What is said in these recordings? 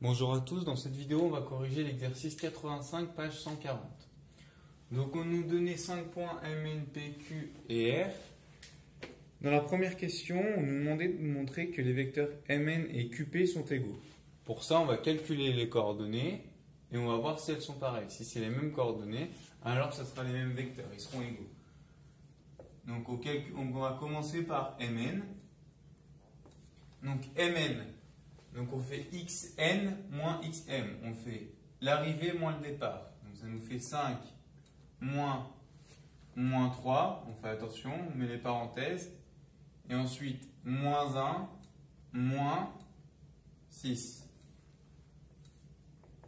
Bonjour à tous, dans cette vidéo on va corriger l'exercice 85 page 140. Donc on nous donnait 5 points MN, PQ et R. Dans la première question on nous demandait de montrer que les vecteurs MN et QP sont égaux. Pour ça on va calculer les coordonnées et on va voir si elles sont pareilles. Si c'est les mêmes coordonnées, alors ce sera les mêmes vecteurs, ils seront égaux. Donc on va commencer par MN. Donc MN. Donc on fait xn moins xm. On fait l'arrivée moins le départ. Donc ça nous fait 5 moins 3. On fait attention, on met les parenthèses. Et ensuite moins 1 moins 6.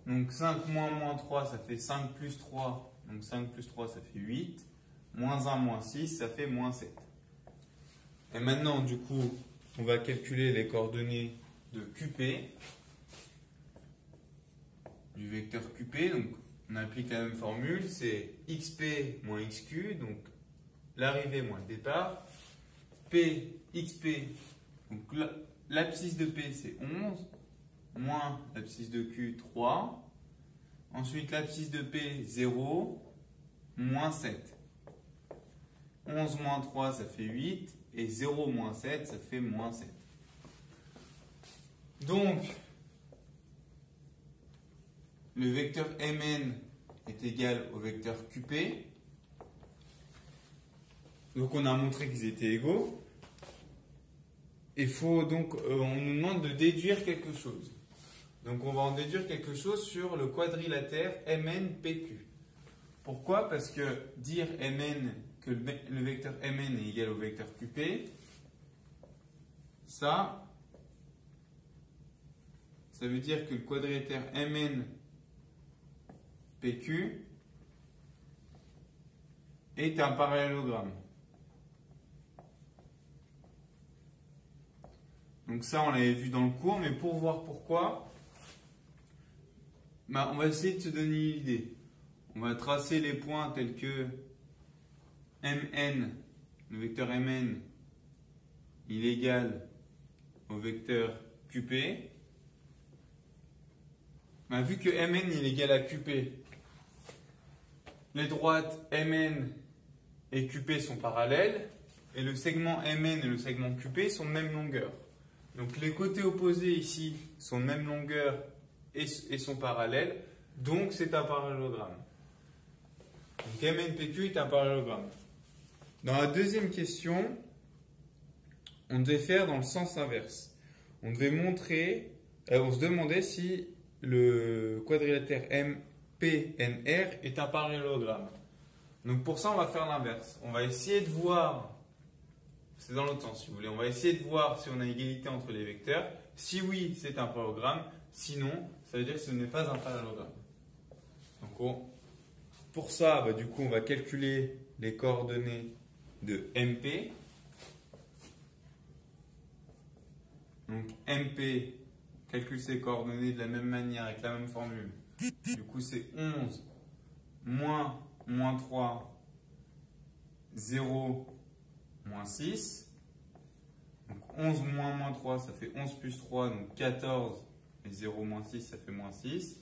Donc 5 moins 3, ça fait 5 plus 3. Donc 5 plus 3, ça fait 8. Moins 1 moins 6, ça fait moins 7. Et maintenant, du coup, on va calculer les coordonnées de QP, du vecteur QP. Donc on applique la même formule, c'est XP moins XQ, donc l'arrivée moins le départ, P, XP, donc l'abscisse de P c'est 11, moins l'abscisse de Q 3, ensuite l'abscisse de P 0, moins 7. 11 moins 3 ça fait 8, et 0 moins 7 ça fait moins 7. Donc, le vecteur Mn est égal au vecteur Qp. Donc, on a montré qu'ils étaient égaux. Il faut donc, on nous demande de déduire quelque chose. Donc, on va en déduire quelque chose sur le quadrilatère MnPQ. Pourquoi? Parce que dire Mn, que le vecteur Mn est égal au vecteur Qp, ça veut dire que le quadrilatère MnPQ est un parallélogramme. Donc ça, on l'avait vu dans le cours, mais pour voir pourquoi, on va essayer de se donner une idée. On va tracer les points tels que Mn, le vecteur Mn, il est égal au vecteur Qp. Vu que Mn il est égal à Qp, les droites Mn et Qp sont parallèles et le segment Mn et le segment Qp sont de même longueur. Donc les côtés opposés ici sont de même longueur et sont parallèles, donc c'est un parallélogramme. Donc MnPQ est un parallélogramme. Dans la deuxième question, on devait faire dans le sens inverse. On devait montrer, on se demandait si le quadrilatère MPNR est un parallélogramme. Donc pour ça, on va faire l'inverse. On va essayer de voir, c'est dans l'autre sens si vous voulez, on va essayer de voir si on a égalité entre les vecteurs. Si oui, c'est un parallélogramme. Sinon, ça veut dire que ce n'est pas un parallélogramme. Donc pour ça, du coup, on va calculer les coordonnées de MP. Donc MP calcule ses coordonnées de la même manière avec la même formule. Du coup, c'est 11 moins 3, 0, moins 6. Donc 11 moins 3, ça fait 11 plus 3, donc 14. Et 0 moins 6, ça fait moins 6.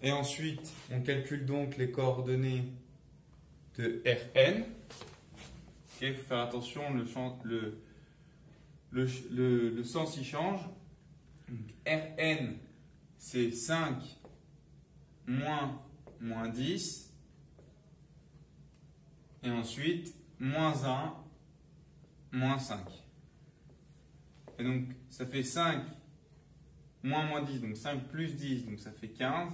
Et ensuite, on calcule donc les coordonnées de Rn. Il faut faire attention, le sens y change. Donc, Rn, c'est 5 moins 10. Et ensuite, moins 1, moins 5. Et donc, ça fait 5 moins 10, donc 5 plus 10, donc ça fait 15.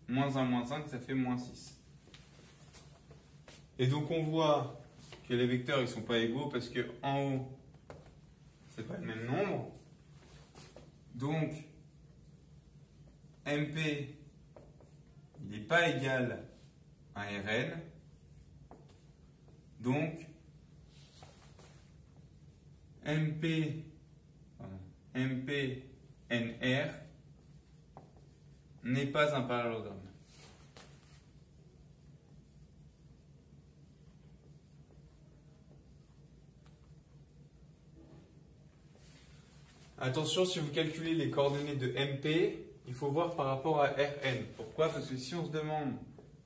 Moins 1 moins 5, ça fait moins 6. Et donc, on voit que les vecteurs ils sont pas égaux parce que en haut, c'est pas le même nombre. Donc, MP, il n'est pas égal à Rn. Donc, MPNR n'est pas un parallélogramme. Attention, si vous calculez les coordonnées de MP, il faut voir par rapport à Rn. Pourquoi? Parce que si on se demande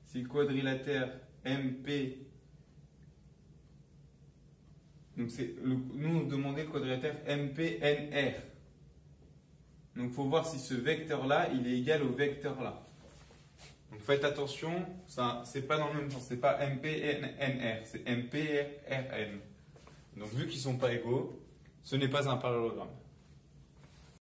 si le quadrilatère MP, donc nous on demandait le quadrilatère MPNR. Donc il faut voir si ce vecteur-là, il est égal au vecteur-là. Donc faites attention, c'est pas dans le même sens, c'est pas MPNR, c'est MPRN. Donc vu qu'ils ne sont pas égaux, ce n'est pas un parallélogramme.